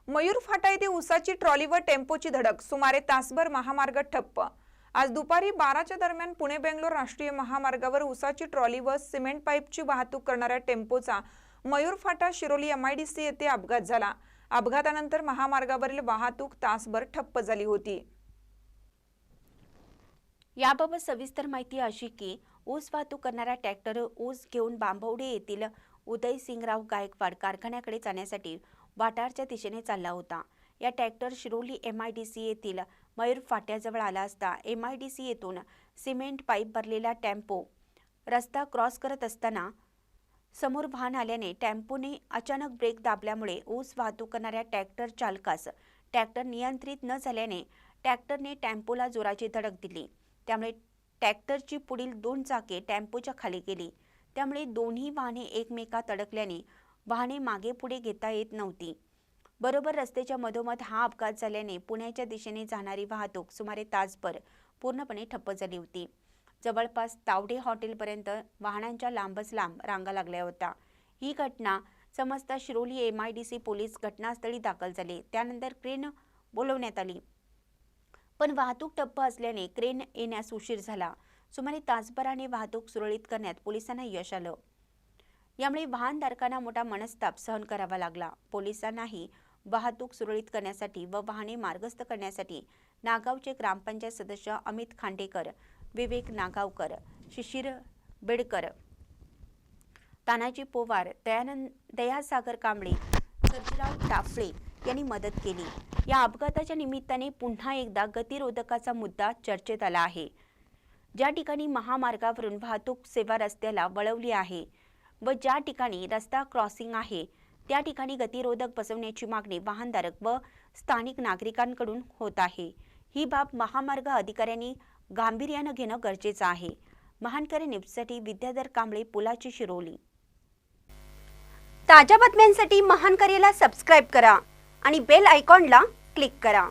मयूर फाटा येथे उसाची ट्रॉली व टेम्पोची धडक, सुमारे तासभर महामार्ग ठप्प। आज दुपारी 12च्या दरम्यान पुणे बेंगलोर राष्ट्रीय महामार्गावर उसाची ट्रॉली व सिमेंट पाईपची वाहतूक करणाऱ्या टेम्पोचा मयूर फाटा शिरोली MIDC येथे अपघात झाला। अपघातानंतर महामार्गावरील वाहतूक तासभर ठप्प झाली होती। याबाबत सविस्तर माहिती अशी की ऊस वाहतूक करणारा ट्रॅक्टर ऊस घेऊन बांबवडे येथील उदयसिंगराव गायकवाड कारखान्याकडे जाण्यासाठी वाटारच्या दिशेने चालला होता। या ट्रॅक्टर शिरोली MIDC येथील मयूर फाट्याजवळ आला असता MIDC येथून सिमेंट पाईप भरलेला टेम्पो रस्ता क्रॉस करत असताना समोर वाहन आल्याने टेम्पोने अचानक ब्रेक दाबल्यामुळे ऊस वाहतूक करणाऱ्या ट्रॅक्टर चालकास ट्रॅक्टर नियंत्रित न झाल्याने ट्रॅक्टरने टेम्पोला जोराची धडक दिली। त्यामुळे ट्रॅक्टरची पुढील 2 चाके टेम्पोच्या खाली गेली। त्यामुळे दोन्ही वाहने एकमेकात अडकल्याने वाहने मागे पुढे घेता येत नव्हती। बरोबर रस्त्याच्या मधोमध हा अपघात झाल्याने पुण्याच्या दिशेने जाणारी वाहतूक सुमारे तासभर पूर्णपणे ठप्प झाली होती। जवळपास तावडे हॉटेलपर्यंत वाहनांच्या लांबच लांब रांगा लागल्या होत्या। ही घटना समजता शिरोली MIDC पोलीस घटनास्थळी दाखल झाले। त्यानंतर क्रेन बोलवण्यात आली, पण वाहतूक ठप्प असल्याने क्रेन येण्यास उशीर झाला। सुमारे तासभराने वाहतूक सुरळीत करण्यात पोलिसांना यश आलं। यामुळे वाहनधारकांना मोठा मनस्ताप सहन करावा लागला। पोलिसांनाही वाहतूक सुरळीत करण्यासाठी व वाहने मार्गस्थ करण्यासाठी नागावचे ग्रामपंचायत सदस्य अमित खांडेकर, विवेक नागावकर, शिशिर बेडकर, तानाजी पोवार, दयासागर कांबळे, सर्जीराव टाफळे यांनी मदत केली। या अपघाताच्या निमित्ताने पुन्हा एकदा गतिरोधकाचा मुद्दा चर्चेत आला आहे। ज्या ठिकाणी महामार्गावरून वाहतूक सेवा रस्त्याला वळवली आहे व ज्या ठिकाणी रस्ता क्रॉसिंग आहे त्या ठिकाणी गतिरोधक बसवण्याची मागणी वाहनधारक व स्थानिक नागरिकांकडून होत आहे। ही बाब महामार्ग अधिकाऱ्यांनी गांभीर्याने घेणं गरजेचं आहे। महानकरी न्यूजसाठी विद्याधर कांबळे, पुलाची शिरोली। ताज्या बातम्यांसाठी महानकरीला सबस्क्राइब करा आणि बेल आयकॉनला क्लिक करा।